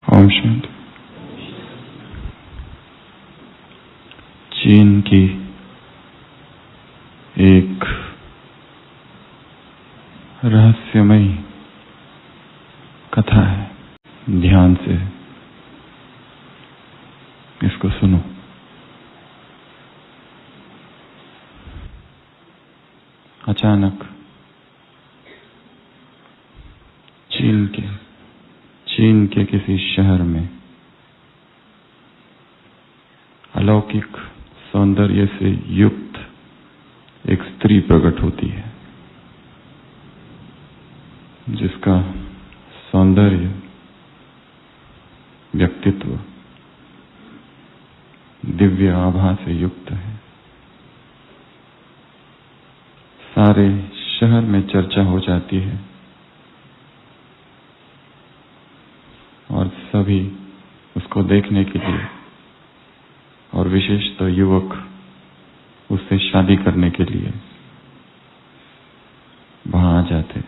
ओम शांति। चीन की एक रहस्यमयी कथा है, ध्यान से इसको सुनो। अचानक चीन के किसी शहर में अलौकिक सौंदर्य से युक्त एक स्त्री प्रकट होती है, जिसका सौंदर्य, व्यक्तित्व दिव्य आभा से युक्त है। सारे शहर में चर्चा हो जाती है और सभी उसको देखने के लिए और विशेषतः युवक उससे शादी करने के लिए वहां आ जाते।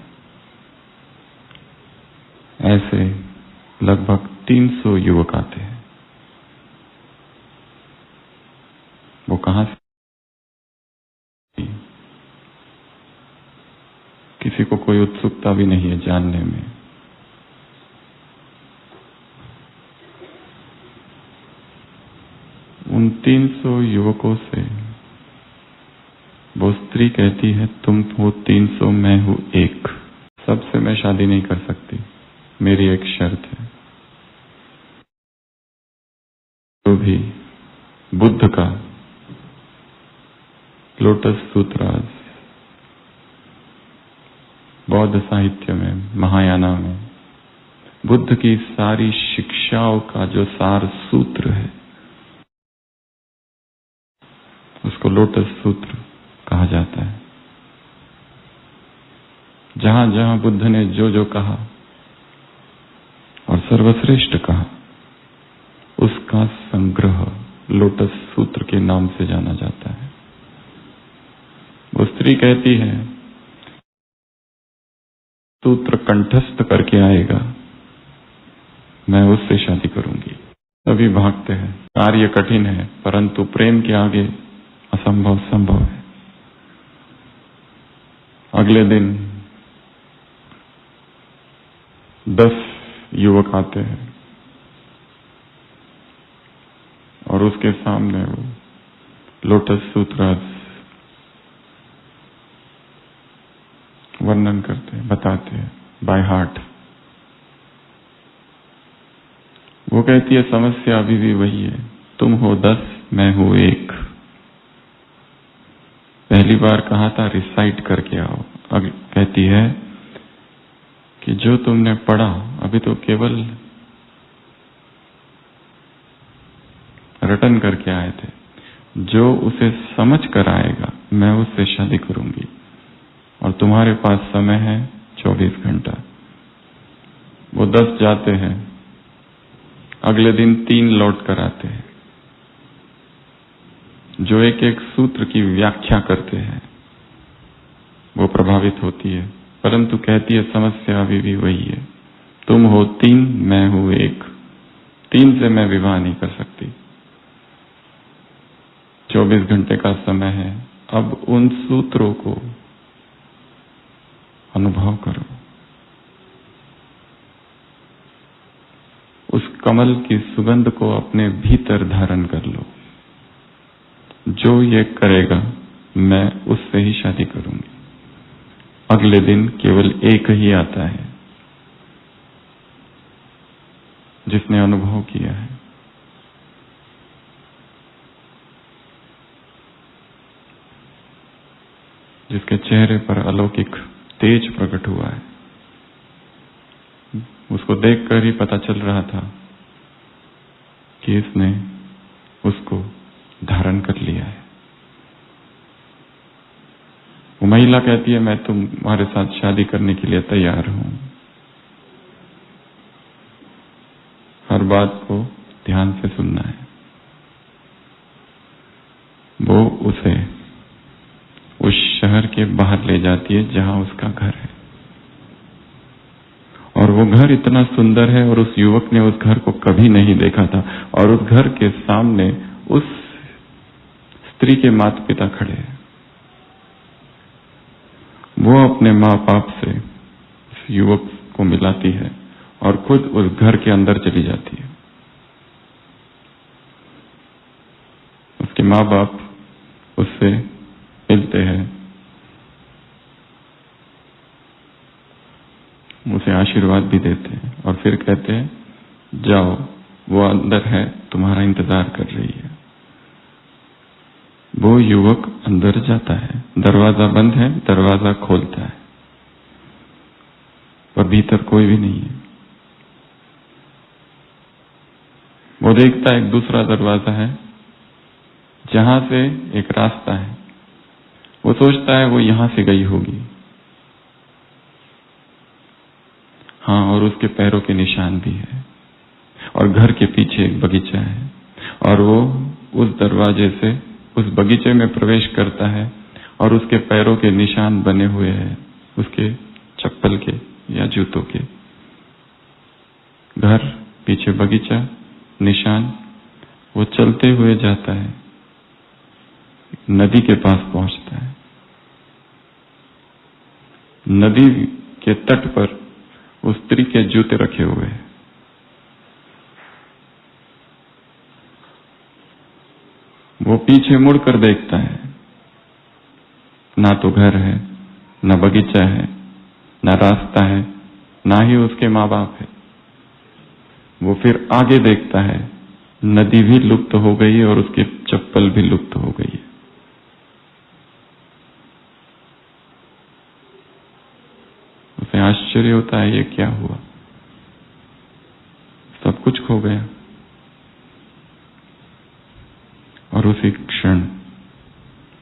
ऐसे लगभग 300 युवक आते हैं। वो कहां से, किसी को कोई उत्सुकता भी नहीं है जानने में। उन 300 युवकों से वो स्त्री कहती है, तुम हो 300, मैं हूं एक। सबसे मैं शादी नहीं कर सकती, मेरी एक शर्त है। तो भी बुद्ध का लोटस सूत्रास, बौद्ध साहित्य में, महायाना में बुद्ध की सारी शिक्षाओं का जो सार सूत्र है, उसको लोटस सूत्र कहा जाता है। जहां जहां बुद्ध ने जो जो कहा और सर्वश्रेष्ठ कहा, उसका संग्रह लोटस सूत्र के नाम से जाना जाता है। वो स्त्री कहती है, सूत्र कंठस्थ करके आएगा, मैं उससे शादी करूंगी। सभी भागते हैं। कार्य कठिन है, परंतु प्रेम के आगे असंभव संभव है। अगले दिन 10 युवक आते हैं और उसके सामने वो लोटस सूत्र वर्णन करते हैं, बताते हैं बाय हार्ट। वो कहती है, समस्या अभी भी वही है, तुम हो 10, मैं हूं एक। पहली बार कहा था रिसाइट करके आओ। अब कहती है कि जो तुमने पढ़ा अभी तो केवल रटन करके आए थे, जो उसे समझ कर आएगा मैं उससे शादी करूंगी। और तुम्हारे पास समय है 24 घंटा। वो 10 जाते हैं, अगले दिन 3 लौट कर आते हैं, जो एक एक सूत्र की व्याख्या करते हैं। वो प्रभावित होती है, परंतु कहती है समस्या अभी भी वही है, तुम हो 3, मैं हूं एक। 3 से मैं विवाह नहीं कर सकती। 24 घंटे का समय है, अब उन सूत्रों को अनुभव करो। उस कमल की सुगंध को अपने भीतर धारण कर लो। जो ये करेगा मैं उससे ही शादी करूंगी। अगले दिन केवल एक ही आता है जिसने अनुभव किया है। जिसके चेहरे पर अलौकिक तेज प्रकट हुआ है। उसको देखकर ही पता चल रहा था कि इसने उसको धारण कर लिया है। वो महिला कहती है, मैं तुम्हारे साथ शादी करने के लिए तैयार हूं। हर बात को ध्यान से सुनना है। वो उसे उस शहर के बाहर ले जाती है जहां उसका घर है, और वो वो घर इतना सुंदर है और उस युवक ने उस घर को कभी नहीं देखा था, और उस घर के सामने उस स्त्री के माता पिता खड़े हैं। वो अपने माँ बाप से उस युवक को मिलाती है और खुद उस घर के अंदर चली जाती है। उसके माँ बाप उससे मिलते हैं, उसे आशीर्वाद भी देते हैं और फिर कहते हैं, जाओ, वो अंदर है, तुम्हारा इंतजार कर रही है। वो युवक अंदर जाता है, दरवाजा बंद है, दरवाजा खोलता है, पर भीतर कोई भी नहीं है। वो देखता है एक दूसरा दरवाजा है जहां से एक रास्ता है। वो सोचता है वो यहां से गई होगी। हाँ, और उसके पैरों के निशान भी है, और घर के पीछे एक बगीचा है, और वो उस दरवाजे से उस बगीचे में प्रवेश करता है और उसके पैरों के निशान बने हुए हैं, उसके चप्पल के या जूतों के। घर, पीछे बगीचा, निशान। वो चलते हुए जाता है, नदी के पास पहुंचता है। नदी के तट पर उस स्त्री के जूते रखे हुए हैं। वो पीछे मुड़कर देखता है, ना तो घर है, ना बगीचा है, ना रास्ता है, ना ही उसके माँ बाप है। वो फिर आगे देखता है, नदी भी लुप्त हो गई है और उसकी चप्पल भी लुप्त हो गई है। उसे आश्चर्य होता है, ये क्या हुआ? सब कुछ खो गया। और उसी क्षण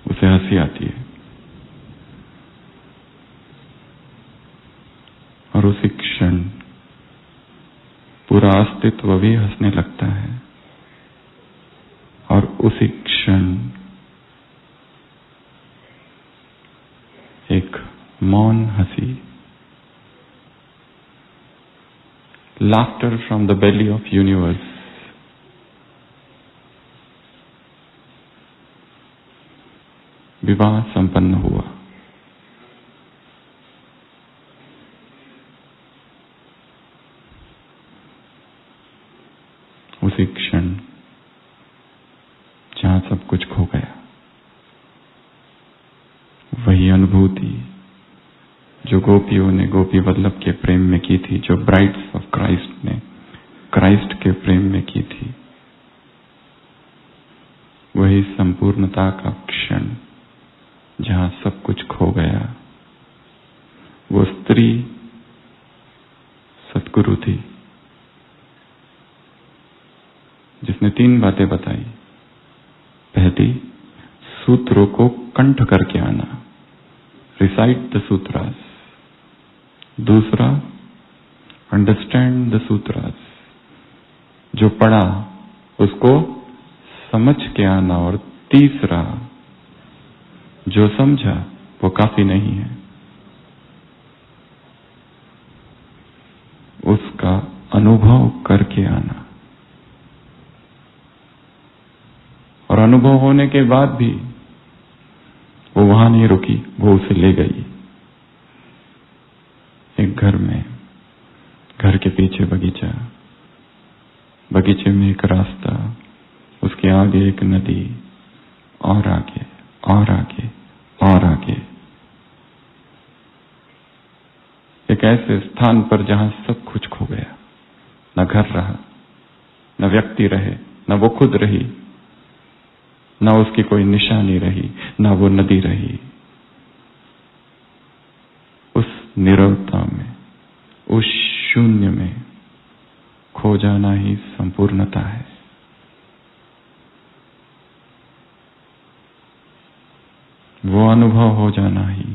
उसे हंसी आती है, और उसी क्षण पूरा अस्तित्व भी हंसने लगता है, और उसी क्षण एक मौन हंसी, laughter from the belly of universe, विवाह संपन्न हुआ। उसी क्षण जहां सब कुछ खो गया, वही अनुभूति जो गोपियों ने गोपी वल्लभ के प्रेम में की थी, जो ब्राइड्स ऑफ क्राइस्ट ने क्राइस्ट के प्रेम में की थी, वही संपूर्णता का क्षण जहां सब कुछ खो गया। वो स्त्री सतगुरु थी जिसने 3 बातें बताई। पहली, सूत्रों को कंठ करके आना, रिसाइट द सूत्रास। दूसरा, अंडरस्टैंड द सूत्रास, जो पढ़ा उसको समझ के आना। और तीसरा, जो समझा वो काफी नहीं है, उसका अनुभव करके आना। और अनुभव होने के बाद भी वो वहां नहीं रुकी, वो उसे ले गई एक घर में। घर के पीछे बगीचा, बगीचे में एक रास्ता, उसके आगे एक नदी, और आगे और आगे और आगे, एक ऐसे स्थान पर जहां सब कुछ खो गया। न घर रहा, न व्यक्ति रहे, न वो खुद रही, न उसकी कोई निशानी रही, न वो नदी रही। उस निरवता में, उस शून्य में खो जाना ही संपूर्णता है। वो अनुभव हो जाना ही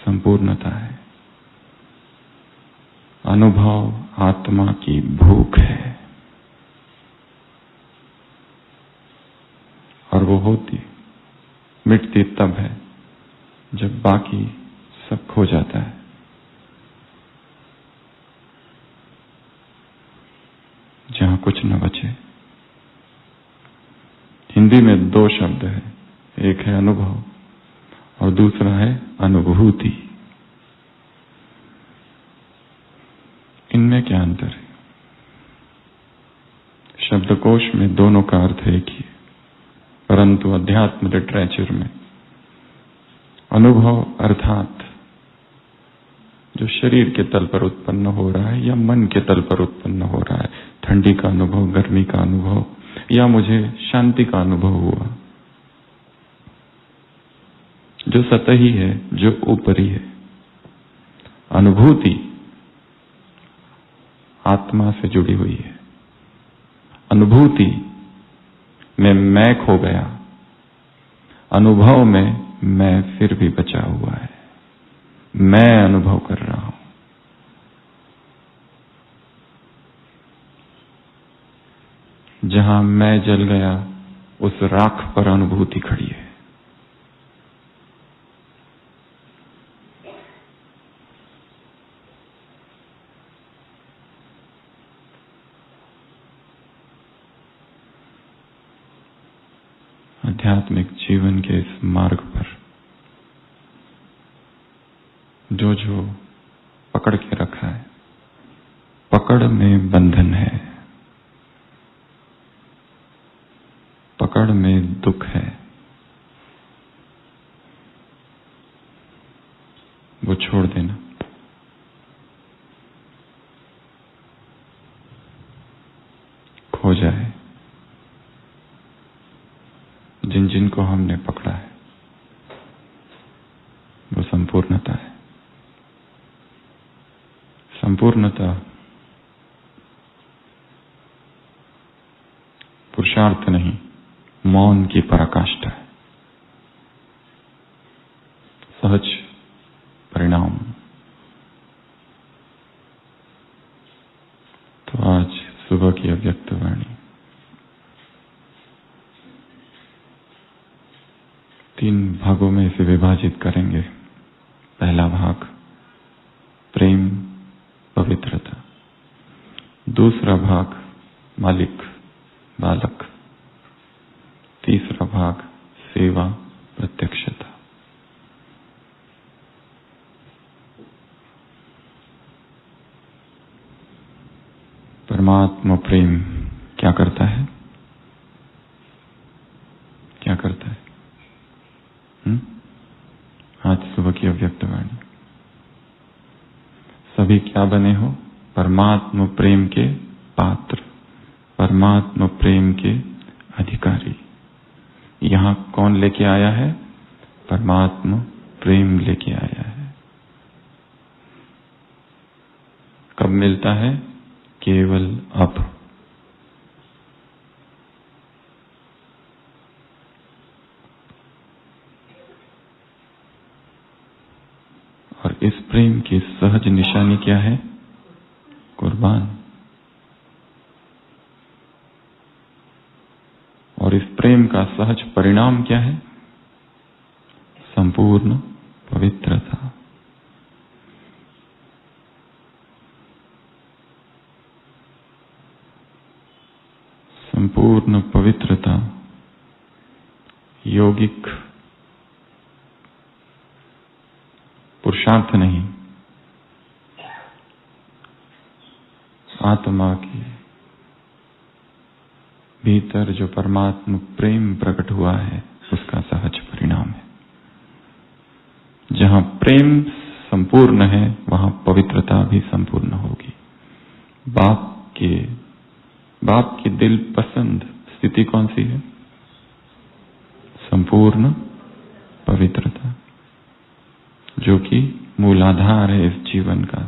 संपूर्णता है। अनुभव आत्मा की भूख है, और वो होती, मिटती तब है जब बाकी सब खो जाता है। कुछ न बचे। हिंदी में दो शब्द है, एक है अनुभव और दूसरा है अनुभूति। इनमें क्या अंतर है? शब्दकोश में दोनों का अर्थ एक ही है, परंतु अध्यात्म लिटरेचर में अनुभव अर्थात जो शरीर के तल पर उत्पन्न हो रहा है या मन के तल पर उत्पन्न हो रहा है, ठंडी का अनुभव, गर्मी का अनुभव, या मुझे शांति का अनुभव हुआ, जो सतही है, जो ऊपरी है। अनुभूति आत्मा से जुड़ी हुई है। अनुभूति में मैं खो गया, अनुभव में मैं फिर भी बचा हुआ है, मैं अनुभव कर रहा हूं। जहां मैं जल गया उस राख पर अनुभूति खड़ी है। आध्यात्मिक जीवन के इस मार्ग पर जो जो पकड़ के रखा है, पकड़ में बंधन है, पकड़ में दुख है, वो छोड़ देना। खो जाए जिन जिन को हमने पकड़ा है, वो संपूर्णता है। संपूर्णता पुरुषार्थ नहीं, मौन की पराकाष्ठा है, सहज परिणाम। तो आज सुबह की अव्यक्त वाणी 3 भागों में इसे विभाजित करेंगे। पहला भाग प्रेम पवित्रता, दूसरा भाग मालिक बालक, तीसरा भाग सेवा प्रत्यक्षता। परमात्मा प्रेम क्या करता है? क्या करता है? आज सुबह की अव्यक्त वाणी। सभी क्या बने हो? परमात्मा प्रेम के पात्र, परमात्मा प्रेम के अधिकारी। यहां कौन लेके आया है? परमात्मा प्रेम लेके आया है। कब मिलता है? केवल अब। और इस प्रेम की सहज निशानी क्या है? कुर्बान। और इस प्रेम का सहज परिणाम क्या है? संपूर्ण पवित्रता। संपूर्ण पवित्रता योगिक पुरुषार्थ नहीं, आत्मा के भीतर जो परमात्मा प्रेम प्रकट हुआ है उसका सहज परिणाम है। जहां प्रेम संपूर्ण है वहां पवित्रता भी संपूर्ण होगी। बाप की दिल पसंद स्थिति कौन सी है? संपूर्ण पवित्रता, जो कि मूलाधार है इस जीवन का।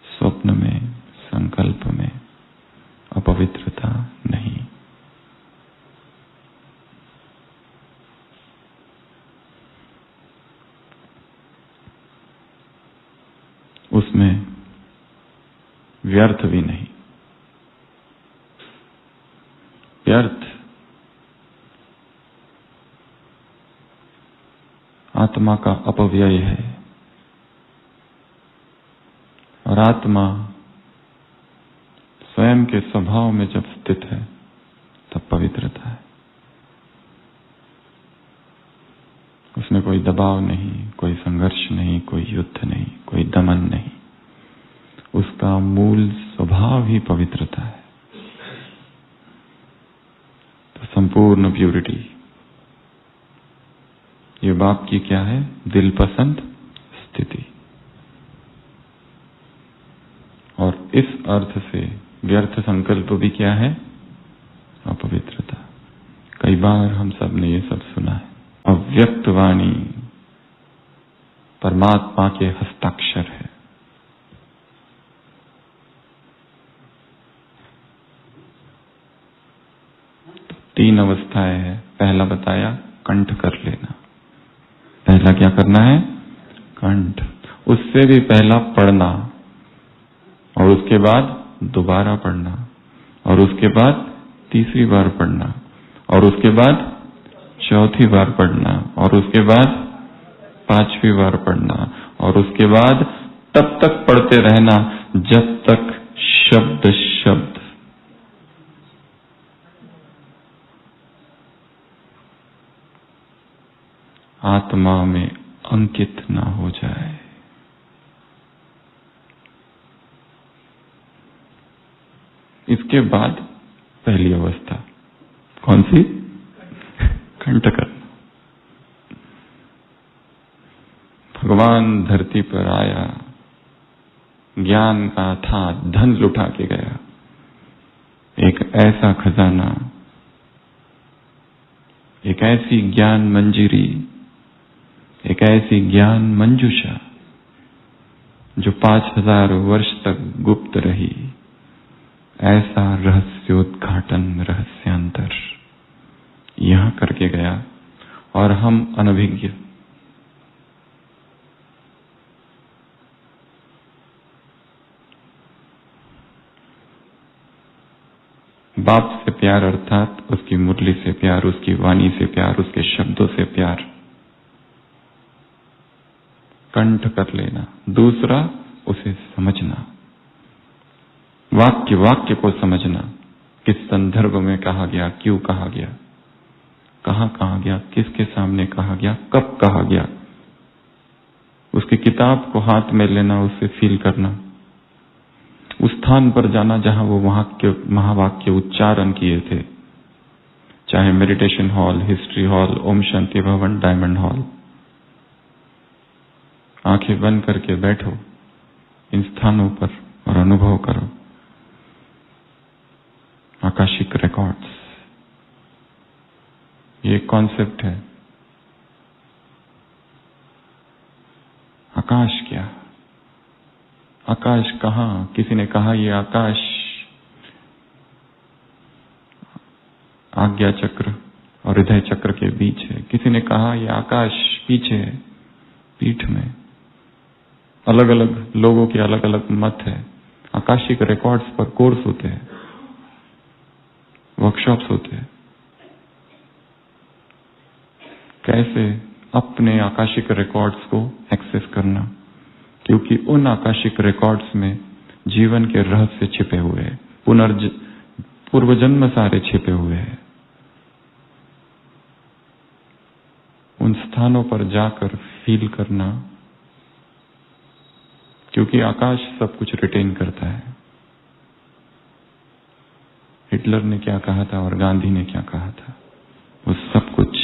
स्वप्न में, संकल्प में अपवित्रता नहीं। उसमें व्यर्थ भी नहीं। व्यर्थ आत्मा का अपव्यय है, और आत्मा स्वयं स्वयं के स्वभाव में जब स्थित है तब पवित्रता है। उसमें कोई दबाव नहीं, कोई संघर्ष नहीं, कोई युद्ध नहीं, कोई दमन नहीं। उसका मूल स्वभाव ही पवित्रता है। तो संपूर्ण प्यूरिटी, ये बाप की क्या है? दिल पसंद स्थिति। और इस अर्थ से व्यर्थ संकल्प भी क्या है? अपवित्रता। कई बार हम सब ने ये सब सुना है। अव्यक्त वाणी परमात्मा के हस्ताक्षर है। तो 3 अवस्थाएं हैं। पहला बताया कंठ कर लेना। पहला क्या करना है? कंठ। उससे भी पहला पढ़ना, और उसके बाद दोबारा पढ़ना, और उसके बाद तीसरी बार पढ़ना, और उसके बाद चौथी बार पढ़ना, और उसके बाद 5वीं बार पढ़ना, और उसके बाद तब तक पढ़ते रहना जब तक शब्द शब्द आत्मा में अंकित ना हो जाए। इसके बाद पहली अवस्था कौन सी? कंठ करना। भगवान धरती पर आया, ज्ञान का था धन लुटा के गया। एक ऐसा खजाना, एक ऐसी ज्ञान मंजरी, एक ऐसी ज्ञान मंजूषा जो 5000 वर्ष तक गुप्त रही। ऐसा रहस्योद्घाटन, रहस्यांतर यहां करके गया, और हम अनभिज्ञ। बाप से प्यार अर्थात उसकी मुरली से प्यार, उसकी वाणी से प्यार, उसके शब्दों से प्यार। कंठ कर लेना। दूसरा, उसे समझना, वाक्य वाक्य को समझना। किस संदर्भ में कहा गया, क्यों कहा गया, कहां कहा गया, किसके सामने कहा गया, कब कहा गया। उसकी किताब को हाथ में लेना, उससे फील करना। उस स्थान पर जाना जहां वो महावाक्य उच्चारण किए थे, चाहे meditation hall, history hall, Om Shanti भवन, डायमंड हॉल। आंखें बंद करके बैठो इन स्थानों पर और अनुभव करो आकाशिक रिकॉर्ड्स। ये कॉन्सेप्ट है। आकाश क्या? आकाश कहां? किसी ने कहा ये आकाश आज्ञा चक्र और हृदय चक्र के बीच है। किसी ने कहा ये आकाश पीछे है, पीठ में। अलग अलग लोगों के अलग अलग मत है। आकाशिक रिकॉर्ड्स पर कोर्स होते हैं, वर्कशॉप्स होते हैं। कैसे अपने आकाशिक रिकॉर्ड्स को एक्सेस करना, क्योंकि उन आकाशिक रिकॉर्ड्स में जीवन के रहस्य छिपे हुए हैं, पूर्व जन्म सारे छिपे हुए हैं। उन स्थानों पर जाकर फील करना, क्योंकि आकाश सब कुछ रिटेन करता है। हिटलर ने क्या कहा था और गांधी ने क्या कहा था, वो सब कुछ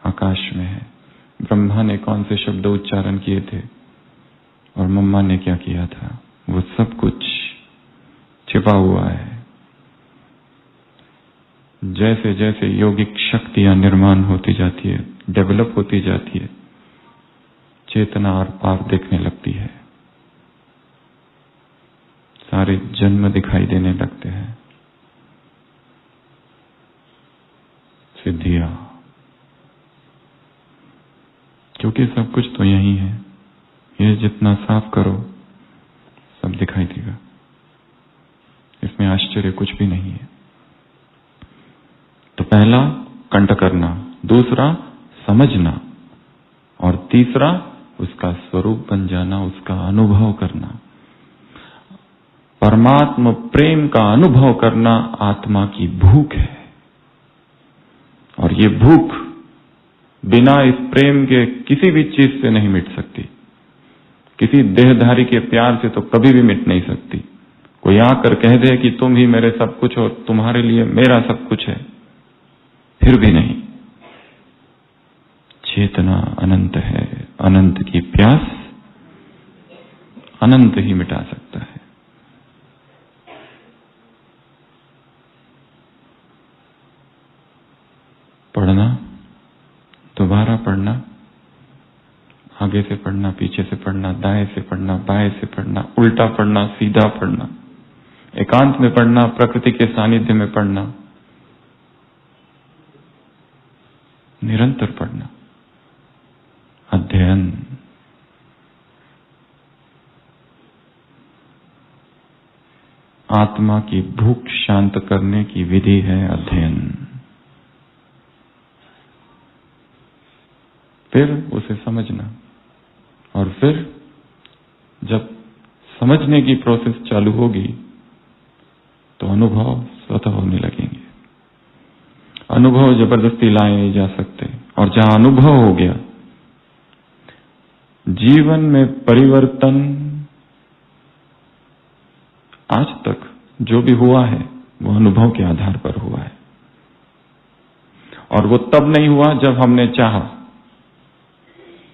आकाश में है। ब्रह्मा ने कौन से शब्द उच्चारण किए थे और मम्मा ने क्या किया था, वो सब कुछ छिपा हुआ है। जैसे जैसे योगिक शक्तियां निर्माण होती जाती है, डेवलप होती जाती है, चेतना और पार देखने लगती है, सारे जन्म दिखाई देने लगते हैं, सिद्धियां। क्योंकि सब कुछ तो यही है। ये जितना साफ करो सब दिखाई देगा। इसमें आश्चर्य कुछ भी नहीं है। तो पहला कंठ करना, दूसरा समझना, और तीसरा उसका स्वरूप बन जाना, उसका अनुभव करना। परमात्मा प्रेम का अनुभव करना आत्मा की भूख है, और ये भूख बिना इस प्रेम के किसी भी चीज से नहीं मिट सकती। किसी देहधारी के प्यार से तो कभी भी मिट नहीं सकती। कोई आकर कह दे कि तुम ही मेरे सब कुछ हो, तुम्हारे लिए मेरा सब कुछ है, फिर भी नहीं। चेतना अनंत है, अनंत की प्यास अनंत ही मिटा सकता है। पढ़ना, दोबारा पढ़ना, आगे से पढ़ना, पीछे से पढ़ना, दाएं से पढ़ना, बाएं से पढ़ना, उल्टा पढ़ना, सीधा पढ़ना, एकांत में पढ़ना, प्रकृति के सानिध्य में पढ़ना, निरंतर पढ़ना, अध्ययन। आत्मा की भूख शांत करने की विधि है अध्ययन। फिर उसे समझना, और फिर जब समझने की प्रोसेस चालू होगी तो अनुभव स्वतः होने लगेंगे। अनुभव जबरदस्ती लाए जा सकते, और जहां अनुभव हो गया, जीवन में परिवर्तन आज तक जो भी हुआ है वो अनुभव के आधार पर हुआ है, और वो तब नहीं हुआ जब हमने चाहा,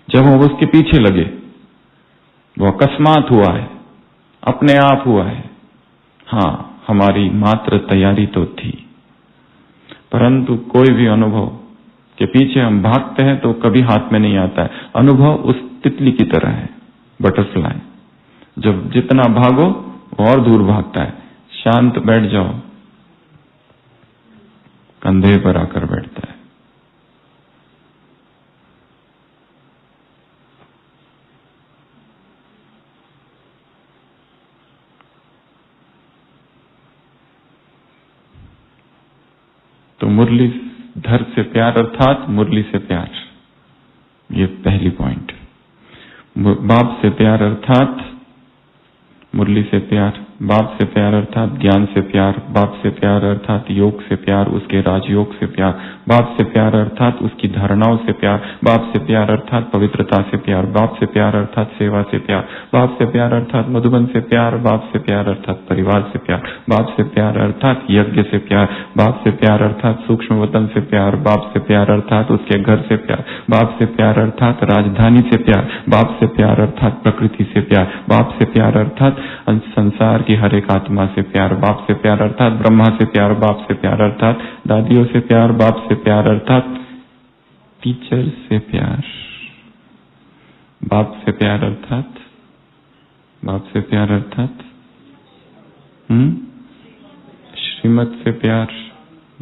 जब हम उसके पीछे लगे। वो अकस्मात हुआ है, अपने आप हुआ है। हां, हमारी मात्र तैयारी तो थी, परंतु कोई भी अनुभव के पीछे हम भागते हैं तो कभी हाथ में नहीं आता है। अनुभव उस तितली की तरह है, बटरफ्लाई, जब जितना भागो और दूर भागता है। शांत बैठ जाओ, कंधे पर आकर बैठता है। तो मुरलीधर से प्यार अर्थात मुरली से प्यार, ये पहली पॉइंट। बाप से प्यार अर्थात मुरली से प्यार, बाप से प्यार अर्थात ज्ञान से प्यार, बाप से प्यार अर्थात योग से प्यार, उसके राजयोग से प्यार, बाप से प्यार अर्थात उसकी धारणाओं से प्यार, बाप से प्यार अर्थात पवित्रता से प्यार, बाप से प्यार अर्थात सेवा से प्यार, बाप से प्यार अर्थात मधुबन से प्यार, बाप से प्यार अर्थात परिवार से प्यार, बाप से प्यार अर्थात यज्ञ से प्यार, बाप से प्यार अर्थात सूक्ष्म वतन से प्यार, बाप से प्यार अर्थात उसके घर से प्यार, बाप से प्यार अर्थात राजधानी से प्यार, बाप से प्यार अर्थात प्रकृति से प्यार, बाप से प्यार अर्थात संसार की हर एक आत्मा से प्यार, बाप से प्यार अर्थात ब्रह्मा से प्यार, बाप से प्यार अर्थात दादियों से प्यार, बाप से प्यार अर्थात टीचर से प्यार, बाप से प्यार अर्थात, बाप से प्यार अर्थात श्रीमत से प्यार,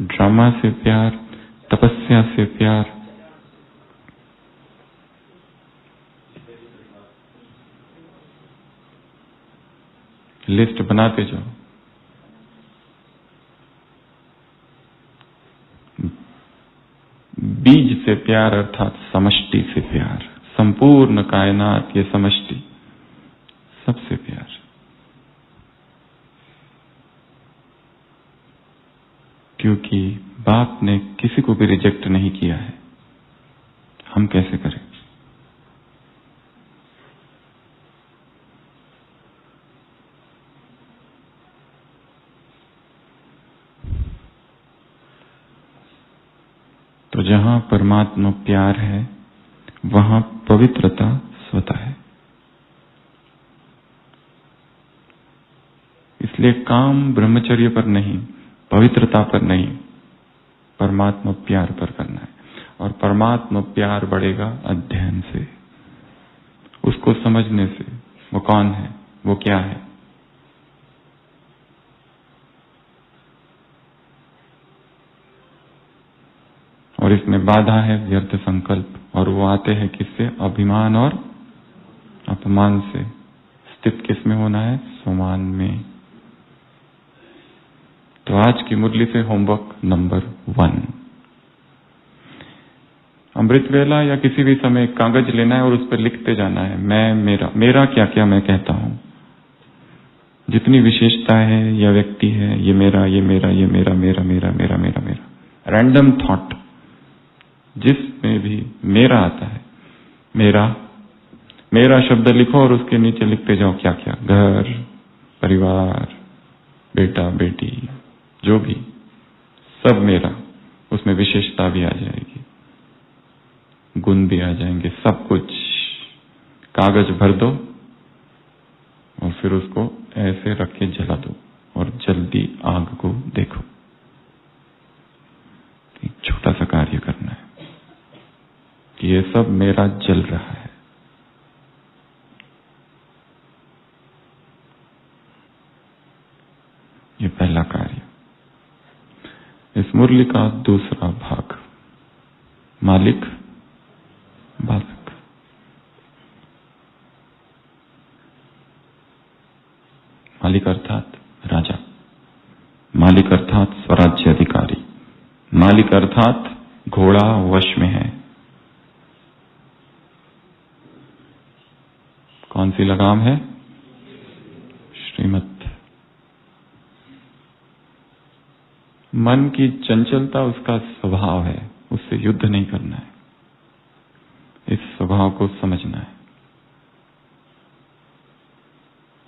ड्रामा से प्यार, तपस्या से प्यार, लिस्ट बनाते जाओ। बीज से प्यार अर्थात समष्टि से प्यार, संपूर्ण कायनात ये समष्टि, सबसे प्यार। क्योंकि बाप ने किसी को भी रिजेक्ट नहीं किया है, हम कैसे करें? तो जहां परमात्मा प्यार है वहां पवित्रता स्वतः है। इसलिए काम ब्रह्मचर्य पर नहीं, पवित्रता पर नहीं, परमात्मा प्यार पर करना है। और परमात्मा प्यार बढ़ेगा अध्ययन से, उसको समझने से। वो कौन है, वो क्या है। और इसमें बाधा है व्यर्थ संकल्प, और वो आते हैं किससे? अभिमान और अपमान से। स्थित किस में होना है? स्वमान में। तो आज की मुरली से होमवर्क नंबर 1, अमृत वेला या किसी भी समय कागज लेना है और उस पर लिखते जाना है, मैं, मेरा, मेरा क्या क्या मैं कहता हूं। जितनी विशेषता है या व्यक्ति है, ये मेरा, ये मेरा, ये मेरा, मेरा मेरा मेरा मेरा मेरा, रैंडम थॉट जिसमें भी मेरा आता है, मेरा मेरा शब्द लिखो और उसके नीचे लिखते जाओ क्या क्या, घर, परिवार, बेटा बेटी, जो भी, सब मेरा। उसमें विशेषता भी आ जाएगी, गुण भी आ जाएंगे, सब कुछ। कागज भर दो और फिर उसको ऐसे रख के जला दो और जल्दी आग को देखो। एक छोटा सा कार्य करना है कि ये सब मेरा जल रहा है। ये पहला कार्य। इस मुरली का दूसरा भाग, मालिक बालक। मालिक अर्थात राजा, मालिक अर्थात स्वराज्य अधिकारी, मालिक अर्थात घोड़ा वश में है। कौन सी लगाम है? श्रीमत। मन की चंचलता उसका स्वभाव है, उससे युद्ध नहीं करना है, इस स्वभाव को समझना है।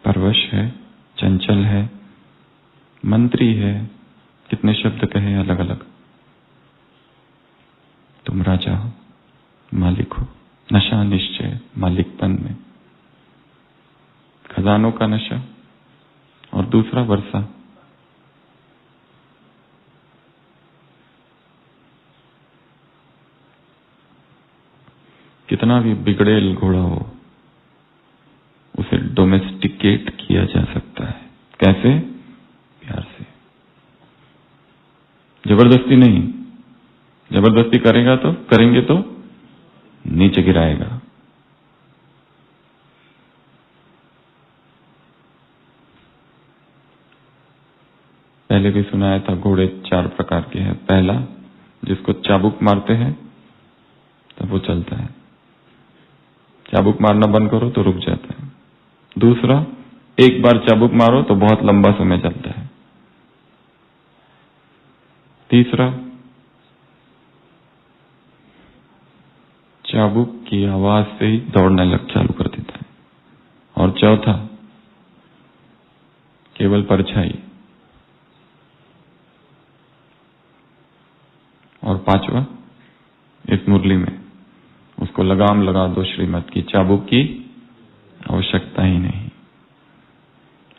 परवश है, चंचल है, मंत्री है, कितने शब्द कहे अलग अलग। तुम राजा हो, मालिक हो। नशा निश्चय मालिकपन में, खजानों का नशा। और दूसरा वर्षा, कितना भी बिगड़ेल घोड़ा हो उसे डोमेस्टिकेट किया जा सकता है। कैसे? प्यार से, जबरदस्ती नहीं। जबरदस्ती करेंगे तो नीचे गिराएगा। पहले भी सुनाया था, घोड़े 4 प्रकार के हैं। पहला, जिसको चाबुक मारते हैं तब वो चलता है, चाबुक मारना बंद करो तो रुक जाता है। दूसरा, एक बार चाबुक मारो तो बहुत लंबा समय चलता है। तीसरा, चाबुक की आवाज से ही दौड़ने चालू कर देता है। और चौथा, केवल परछाई। और पांचवा, इस मुरली में उसको लगाम लगा दो श्रीमत की, चाबुक की आवश्यकता ही नहीं,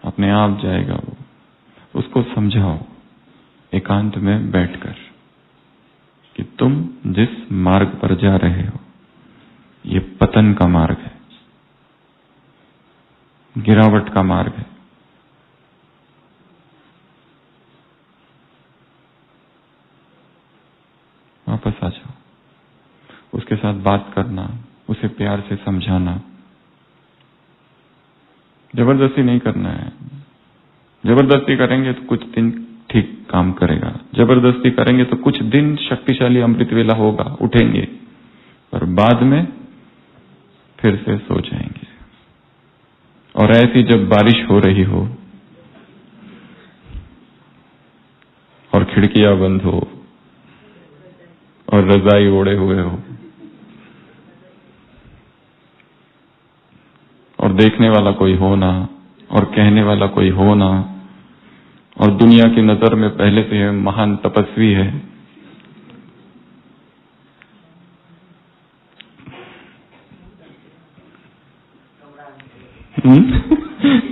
अपने आप जाएगा वो। उसको समझाओ एकांत में बैठकर कि तुम जिस मार्ग पर जा रहे हो ये पतन का मार्ग है, गिरावट का मार्ग है। वापस आ जाओ, उसके साथ बात करना, उसे प्यार से समझाना। जबरदस्ती नहीं करना है। जबरदस्ती करेंगे तो कुछ दिन ठीक काम करेगा, जबरदस्ती करेंगे तो कुछ दिन शक्तिशाली अमृत वेला होगा, उठेंगे, पर बाद में फिर से सो जाएंगे। और ऐसी जब बारिश हो रही हो और खिड़कियां बंद हो और रजाई ओढ़े हुए हो और देखने वाला कोई हो ना और कहने वाला कोई हो ना, और दुनिया की नजर में पहले से महान तपस्वी है,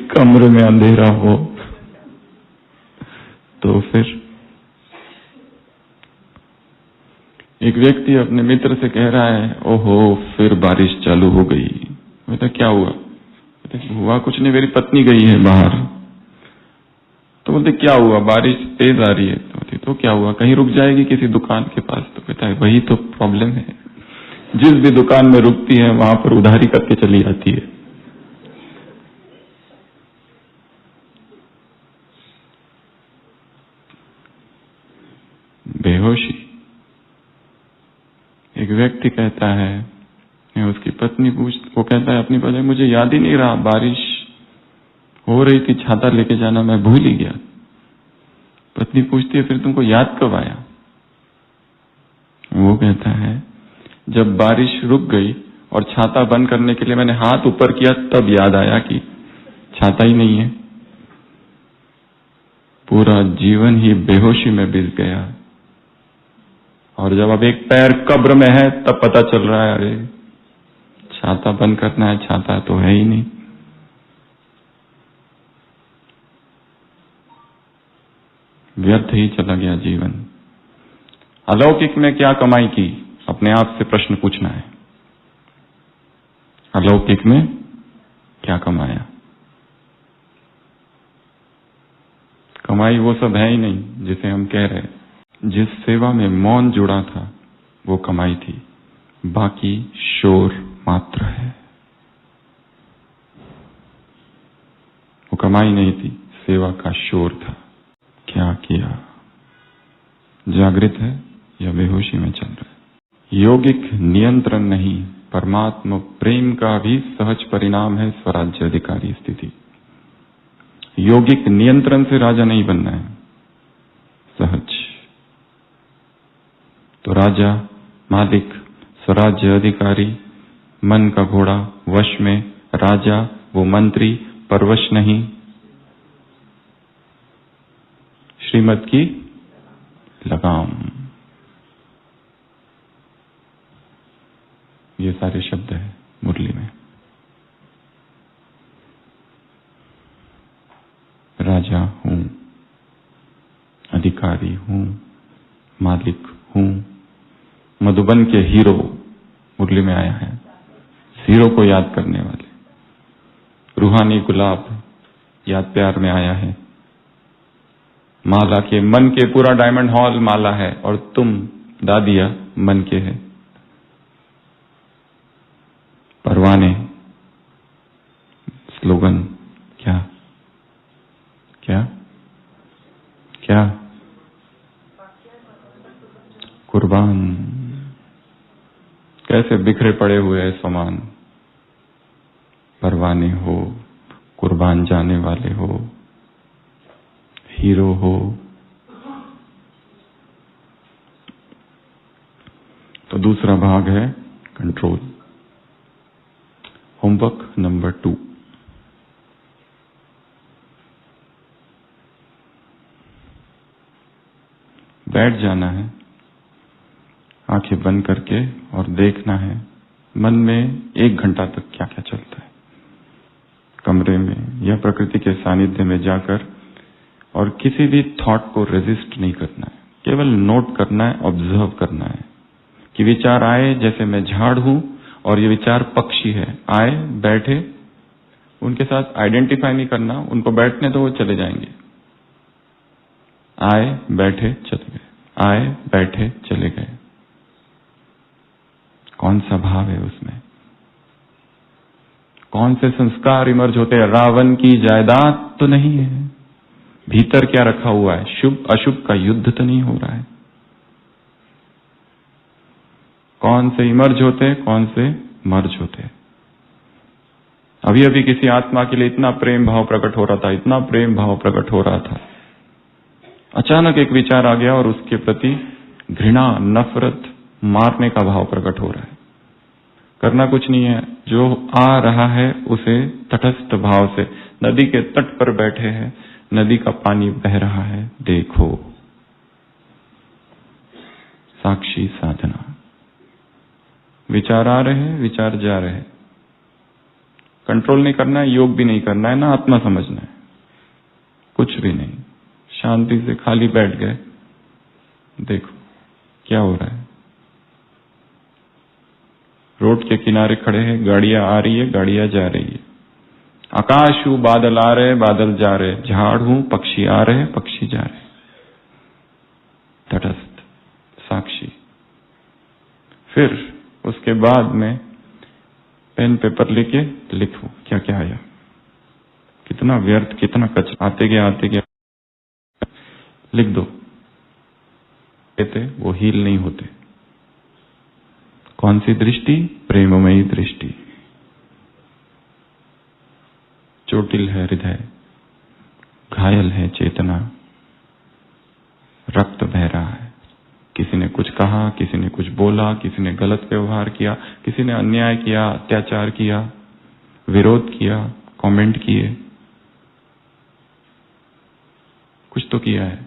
कमरे में अंधेरा हो, तो फिर एक व्यक्ति अपने मित्र से कह रहा है, ओहो फिर बारिश चालू हो गई। बेटा क्या हुआ? हुआ कुछ नहीं, मेरी पत्नी गई है बाहर। तो बोलते क्या हुआ? बारिश तेज आ रही है। तो क्या हुआ? कहीं रुक जाएगी किसी दुकान के पास। तो कहता है वही तो प्रॉब्लम है, जिस भी दुकान में रुकती है वहां पर उधारी करके चली जाती है। बेहोशी। एक व्यक्ति कहता है, उसकी पत्नी वो कहता है अपनी पत्नी, मुझे याद ही नहीं रहा बारिश हो रही थी छाता लेके जाना, मैं भूल ही गया। पत्नी पूछती है फिर तुमको याद कब आया? वो कहता है जब बारिश रुक गई और छाता बंद करने के लिए मैंने हाथ ऊपर किया तब याद आया कि छाता ही नहीं है। पूरा जीवन ही बेहोशी में बीत गया और जब अब एक पैर कब्र में है तब पता चल रहा है अरे छाता बंद करना है, छाता तो है ही नहीं। व्यर्थ ही चला गया जीवन। अलौकिक में क्या कमाई की, अपने आप से प्रश्न पूछना है। अलौकिक में क्या कमाया? कमाई वो सब है ही नहीं जिसे हम कह रहे। जिस सेवा में मौन जुड़ा था वो कमाई थी, बाकी शोर मात्र है। वो कमाई नहीं थी, सेवा का शोर था। क्या किया? जागृत है या बेहोशी में चल रहा है? योगिक नियंत्रण नहीं, परमात्मा प्रेम का भी सहज परिणाम है स्वराज्य अधिकारी स्थिति। योगिक नियंत्रण से राजा नहीं बनना है, सहज। तो राजा, मालिक, स्वराज्य अधिकारी, मन का घोड़ा वश में, राजा वो मंत्री परवश नहीं। श्रीमत की लगाम, ये सारे शब्द है मुरली में। राजा हूं, अधिकारी हूं, मालिक हूं। मधुबन के हीरो मुरली में आया है, हीरो को याद करने वाले। रूहानी गुलाब याद प्यार में आया है। माला के मन के पूरा डायमंड हॉल माला है और तुम दादिया मन के है। परवाने स्लोगन क्या क्या क्या? कुर्बान। कैसे बिखरे पड़े हुए हैं सामान। परवाने हो, कुर्बान जाने वाले हो, हीरो हो। तो दूसरा भाग है कंट्रोल। Homework number 2। बैठ जाना है आंखें बंद करके और देखना है मन में 1 घंटा तक क्या क्या चलता है, कमरे में या प्रकृति के सानिध्य में जाकर। और किसी भी थॉट को रेजिस्ट नहीं करना है, केवल नोट करना है, ऑब्जर्व करना है कि विचार आए। जैसे मैं झाड़ हूं और ये विचार पक्षी है, आए बैठे, उनके साथ आइडेंटिफाई नहीं करना, उनको बैठने तो वो चले जाएंगे। आए बैठे चले गए, आए बैठे चले गए। कौन सा भाव है उसमें? कौन से संस्कार इमर्ज होते हैं? रावण की जायदाद तो नहीं है। भीतर क्या रखा हुआ है? शुभ अशुभ का युद्ध तो नहीं हो रहा है। कौन से इमर्ज होते हैं, कौन से मर्ज होते हैं? अभी अभी किसी आत्मा के लिए इतना प्रेम भाव प्रकट हो रहा था, इतना प्रेम भाव प्रकट हो रहा था, अचानक एक विचार आ गया और उसके प्रति घृणा, नफरत, मारने का भाव प्रकट हो रहा है। करना कुछ नहीं है, जो आ रहा है उसे तटस्थ भाव से, नदी के तट पर बैठे हैं, नदी का पानी बह रहा है, देखो। साक्षी साधना। विचार आ रहे हैं, विचार जा रहे हैं, कंट्रोल नहीं करना है, योग भी नहीं करना है, ना आत्मा समझना है, कुछ भी नहीं। शांति से खाली बैठ गए, देखो क्या हो रहा है। रोड के किनारे खड़े हैं, गाड़ियां आ रही है, गाड़ियां जा रही है। आकाश हूं, बादल आ रहे, बादल जा रहे, झाड़ हूं, पक्षी आ रहे, पक्षी जा रहे। तटस्थ, साक्षी। फिर उसके बाद में पेन पेपर लेके लिखो क्या क्या आया। कितना व्यर्थ, कितना कचरा आते गया लिख दो। कहते वो हील नहीं होते। कौन सी दृष्टि? प्रेममयी दृष्टि। चोटिल है हृदय, घायल है चेतना, रक्त बह रहा है। किसी ने कुछ कहा, किसी ने कुछ बोला, किसी ने गलत व्यवहार किया, किसी ने अन्याय किया, अत्याचार किया, विरोध किया, कमेंट किए, कुछ तो किया है।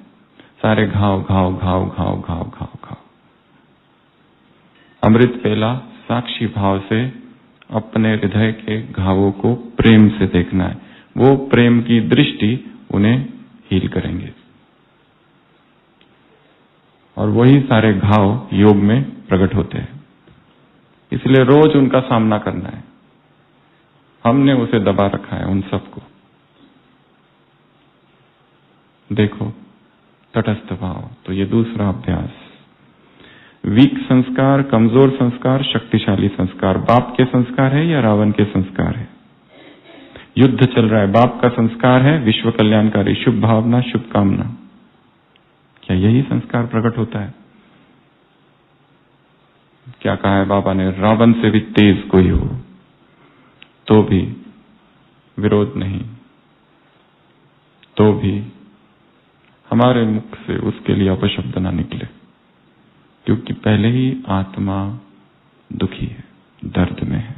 सारे घाव घाव घाव घाव घाव घाव घाव। अमृत पेला साक्षी भाव से अपने हृदय के घावों को प्रेम से देखना है। वो प्रेम की दृष्टि उन्हें हील करेंगे और वही सारे घाव योग में प्रकट होते हैं। इसलिए रोज उनका सामना करना है। हमने उसे दबा रखा है, उन सबको। देखो, तटस्थ भाव। तो ये दूसरा अभ्यास। वीक संस्कार, कमजोर संस्कार, शक्तिशाली संस्कार। बाप के संस्कार है या रावण के संस्कार है? युद्ध चल रहा है, बाप का संस्कार है विश्व कल्याणकारी, शुभ भावना, शुभ कामना। क्या यही संस्कार प्रकट होता है? क्या कहा है बाबा ने? रावण से भी तेज कोई हो तो भी विरोध नहीं, तो भी हमारे मुख से उसके लिए अपशब्द ना निकले, क्योंकि पहले ही आत्मा दुखी है, दर्द में है।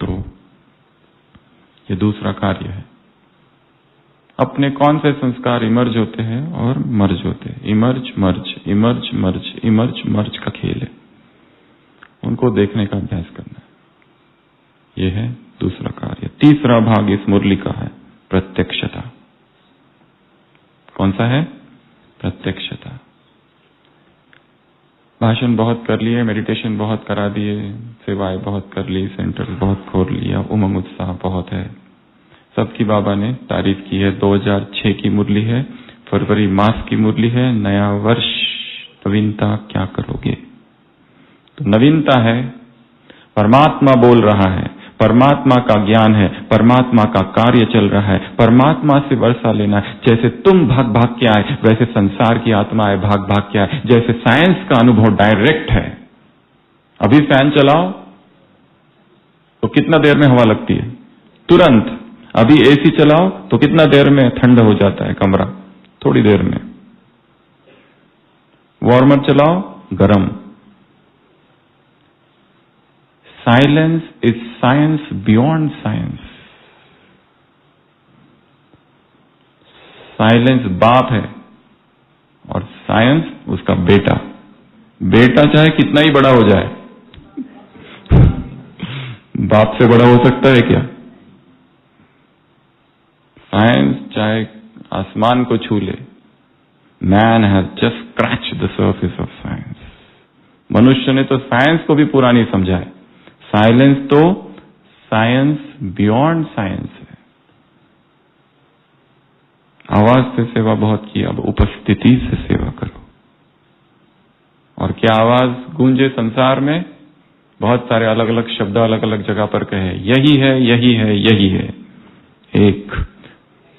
तो ये दूसरा कार्य है। अपने कौन से संस्कार इमर्ज होते हैं और मर्ज होते हैं। इमर्ज मर्ज, इमर्ज मर्ज, इमर्ज मर्ज का खेल है। उनको देखने का अभ्यास करना है। यह है दूसरा कार्य। तीसरा भाग इस मुरली का है प्रत्यक्षता। कौन सा है? प्रत्यक्षता। भाषण बहुत कर लिए, मेडिटेशन बहुत करा दिए, सेवाएं बहुत कर ली, सेंटर बहुत खोल लिया, उमंग उत्साह बहुत है, सबकी बाबा ने तारीफ की है। 2006 की मुरली है, फरवरी मास की मुरली है। नया वर्ष, नवीनता, क्या करोगे? तो नवीनता है, परमात्मा बोल रहा है, परमात्मा का ज्ञान है, परमात्मा का कार्य चल रहा है, परमात्मा से वर्षा लेना है। जैसे तुम भाग भाग के आए, वैसे संसार की आत्माएं भाग भाग के आए। जैसे साइंस का अनुभव डायरेक्ट है। अभी फैन चलाओ तो कितना देर में हवा लगती है? तुरंत। अभी एसी चलाओ तो कितना देर में ठंड हो जाता है कमरा? थोड़ी देर में। वार्मर चलाओ, गरम। Silence is science beyond science. Silence बाप है और साइंस उसका बेटा। बेटा चाहे कितना ही बड़ा हो जाए, बाप से बड़ा हो सकता है क्या? साइंस चाहे आसमान को छू ले। Man has just scratch the surface of science. मनुष्य ने तो साइंस को भी पूरा नहीं समझा है। साइलेंस तो साइंस बियॉन्ड साइंस है। आवाज से सेवा बहुत की, अब उपस्थिति से सेवा करो। और क्या आवाज गूंजे संसार में? बहुत सारे अलग अलग शब्द अलग अलग जगह पर कहे, यही है, यही है, यही है। एक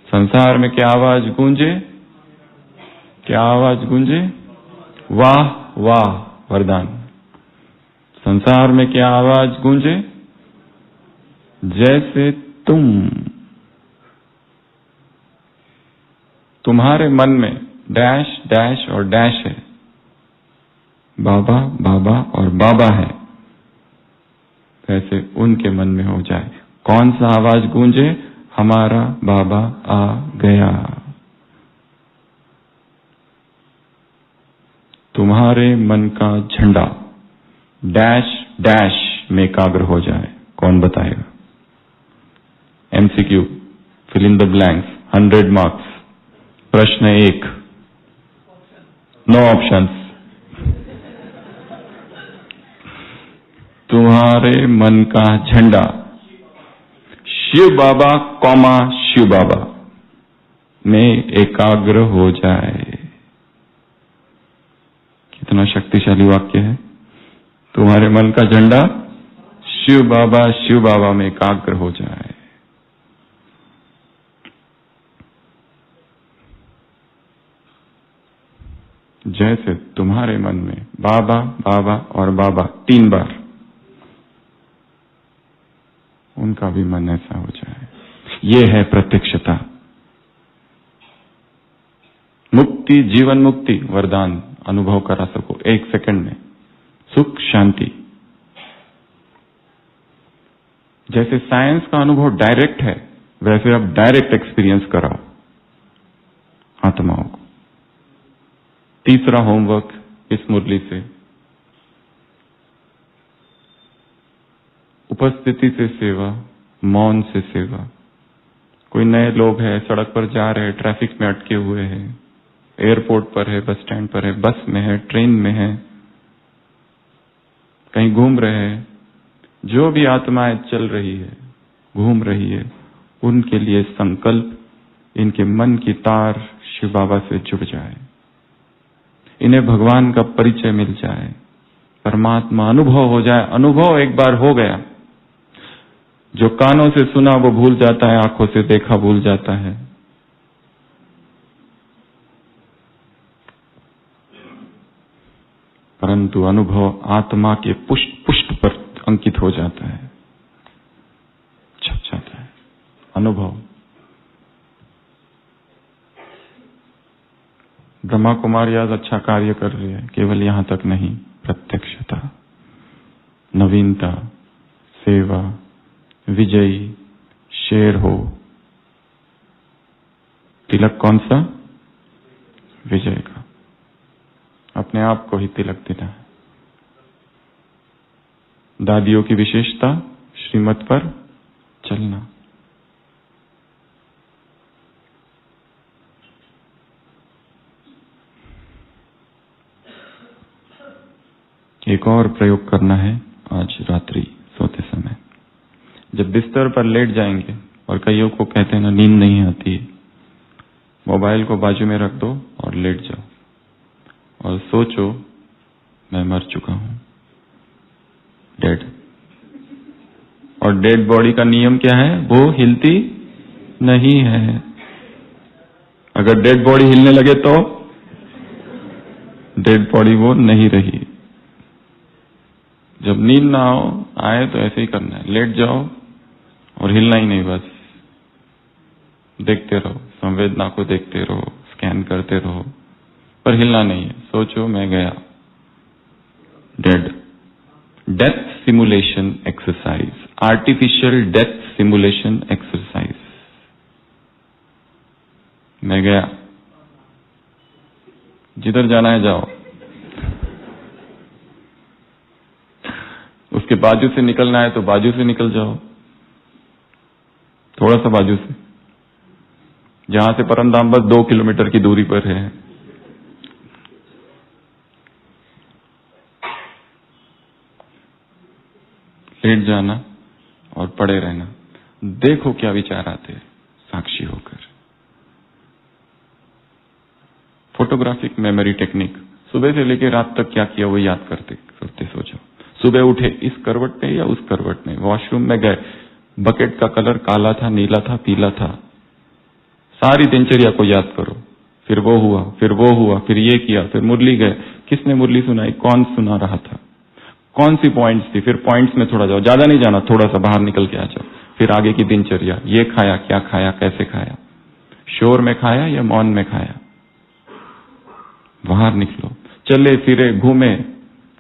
संसार में क्या आवाज गूंजे? क्या आवाज गूंजे? वाह वाह वरदान। संसार में क्या आवाज गूंजे? जैसे तुम्हारे मन में डैश डैश और डैश है, बाबा बाबा और बाबा है, वैसे उनके मन में हो जाए। कौन सा आवाज गूंजे? हमारा बाबा आ गया। तुम्हारे मन का झंडा डैश डैश में एकाग्र हो जाए। कौन बताएगा? MCQ, fill in the blanks, 100 marks. प्रश्न 1, नो ऑप्शंस। तुम्हारे मन का झंडा शिव बाबा कौमा शिव बाबा में एकाग्र हो जाए। कितना शक्तिशाली वाक्य है। तुम्हारे मन का झंडा शिव बाबा में एकाग्र हो जाए। जैसे तुम्हारे मन में बाबा बाबा और बाबा 3 बार, उनका भी मन ऐसा हो जाए। ये है प्रत्यक्षता। मुक्ति, जीवन मुक्ति, वरदान अनुभव करा सको 1 सेकंड में, सुख शांति। जैसे साइंस का अनुभव डायरेक्ट है, वैसे अब डायरेक्ट एक्सपीरियंस कराओ आत्माओं को। तीसरा होमवर्क इस मुरली से, उपस्थिति से सेवा, मौन से सेवा। कोई नए लोग हैं, सड़क पर जा रहे हैं, ट्रैफिक में अटके हुए हैं, एयरपोर्ट पर है, बस स्टैंड पर है, बस में है, ट्रेन में है, कहीं घूम रहे हैं, जो भी आत्माएं चल रही है, घूम रही है, उनके लिए संकल्प, इनके मन की तार शिव बाबा से जुड़ जाए, इन्हें भगवान का परिचय मिल जाए, परमात्मा अनुभव हो जाए। अनुभव एक बार हो गया, जो कानों से सुना वो भूल जाता है, आंखों से देखा भूल जाता है। परंतु अनुभव आत्मा के पुष्ट पर अंकित हो जाता है, छप जाता है अनुभव। ब्रह्मा कुमारी आज अच्छा कार्य कर रही है, केवल यहां तक नहीं, प्रत्यक्षता, नवीनता, सेवा, विजयी, शेर हो। तिलक कौन सा? विजय का। अपने आप को ही तिलक देना है। दादियों की विशेषता, श्रीमत पर चलना। एक और प्रयोग करना है आज रात्रि सोते समय। जब बिस्तर पर लेट जाएंगे, और कईयों को कहते हैं ना नींद नहीं आती, मोबाइल को बाजू में रख दो और लेट जाओ और सोचो मैं मर चुका हूं, डेड। और डेड बॉडी का नियम क्या है? वो हिलती नहीं है। अगर डेड बॉडी हिलने लगे तो डेड बॉडी वो नहीं रही। जब नींद ना आए तो ऐसे ही करना है, लेट जाओ और हिलना ही नहीं, बस देखते रहो, संवेदना को देखते रहो, स्कैन करते रहो, पर हिलना नहीं है। सोचो मैं गया, dead. Death simulation exercise, artificial death simulation exercise. मैं गया, जिधर जाना है जाओ। उसके बाजू से निकलना है तो बाजू से निकल जाओ, थोड़ा सा बाजू से, जहां से परमधाम बस 2 किलोमीटर की दूरी पर है। लेट जाना और पड़े रहना, देखो क्या विचार आते हैं, साक्षी होकर। फोटोग्राफिक मेमोरी टेक्निक, सुबह से लेकर रात तक क्या किया वो याद करते करते सो जाओ। सुबह उठे, इस करवट पे या उस करवट में, वॉशरूम में गए, बकेट का कलर काला था, नीला था, पीला था, सारी दिनचर्या को याद करो। फिर वो हुआ, फिर वो हुआ, फिर ये किया, फिर मुरली गए, किसने मुरली सुनाई, कौन सुना रहा था, कौन सी पॉइंट्स थी, फिर पॉइंट्स में थोड़ा जाओ, ज्यादा नहीं जाना, थोड़ा सा बाहर निकल के आ जाओ। फिर आगे की दिनचर्या, ये खाया, क्या खाया, कैसे खाया, शोर में खाया या मौन में खाया, बाहर निकलो, चले फिरे, घूमे,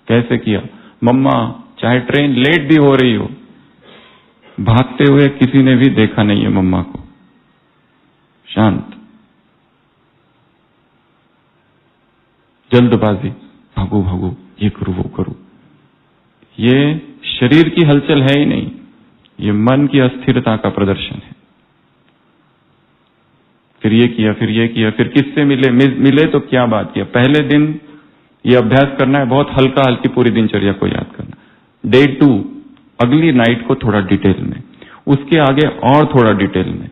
कैसे किया। मम्मा चाहे ट्रेन लेट भी हो रही हो, भागते हुए किसी ने भी देखा नहीं है मम्मा को, शांत। जल्दबाजी, भागो भागो, ये करो वो करो, ये शरीर की हलचल है ही नहीं, ये मन की अस्थिरता का प्रदर्शन है। फिर ये किया, फिर ये किया, फिर किससे मिले तो क्या बात किया। पहले दिन ये अभ्यास करना है, बहुत हल्का हल्की पूरी दिनचर्या को याद करना। डे 2 अगली नाइट को थोड़ा डिटेल में, उसके आगे और थोड़ा डिटेल में,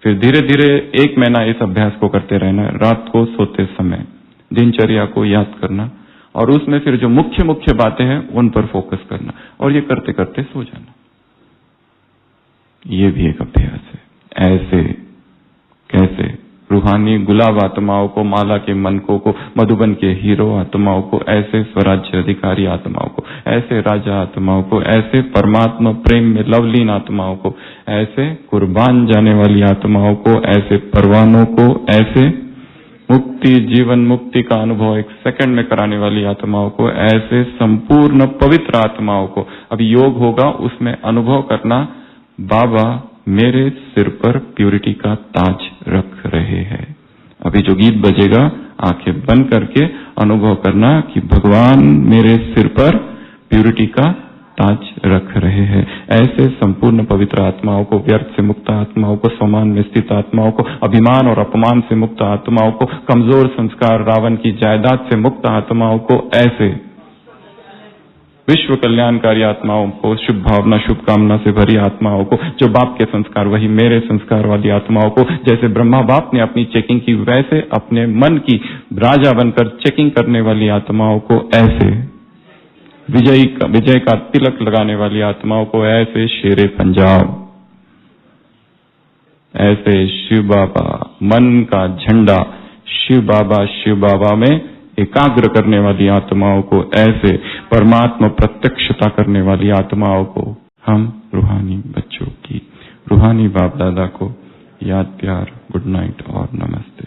फिर धीरे धीरे 1 महीना इस अभ्यास को करते रहना। रात को सोते समय दिनचर्या को याद करना और उसमें फिर जो मुख्य मुख्य बातें हैं उन पर फोकस करना, और ये करते करते सो जाना। ये भी एक अभ्यास है। ऐसे कैसे रूहानी गुलाब आत्माओं को, माला के मनकों को, मधुबन के हीरो आत्माओं को, ऐसे स्वराज्य अधिकारी आत्माओं को, ऐसे राजा आत्माओं को, ऐसे परमात्मा प्रेम में लवलीन आत्माओं को, ऐसे कुर्बान जाने वाली आत्माओं को, ऐसे परवानों को, ऐसे मुक्ति जीवन मुक्ति का अनुभव एक सेकंड में कराने वाली आत्माओं को, ऐसे संपूर्ण पवित्र आत्माओं को अब योग होगा, उसमें अनुभव करना बाबा मेरे सिर पर प्यूरिटी का ताज रख रहे हैं। अभी जो गीत बजेगा आंखें बंद करके अनुभव करना कि भगवान मेरे सिर पर प्यूरिटी का ताज रख रहे हैं। ऐसे संपूर्ण पवित्र आत्माओं को, व्यर्थ से मुक्त आत्माओं को, समान में स्थित आत्माओं को, अभिमान और अपमान से मुक्त आत्माओं को, कमजोर संस्कार रावण की जायदाद से मुक्त आत्माओं को, ऐसे विश्व कल्याणकारी आत्माओं को, शुभ भावना शुभकामना से भरी आत्माओं को, जो बाप के संस्कार वही मेरे संस्कार वाली आत्माओं को, जैसे ब्रह्मा बाप ने अपनी चेकिंग की वैसे अपने मन की राजा बनकर चेकिंग करने वाली आत्माओं को, ऐसे विजय का तिलक लगाने वाली आत्माओं को, ऐसे शेरे पंजाब, ऐसे शिव बाबा मन का झंडा शिव बाबा में एकाग्र करने वाली आत्माओं को, ऐसे परमात्मा प्रत्यक्षता करने वाली आत्माओं को, हम रूहानी बच्चों की रूहानी बाप दादा को याद प्यार गुड नाइट और नमस्ते।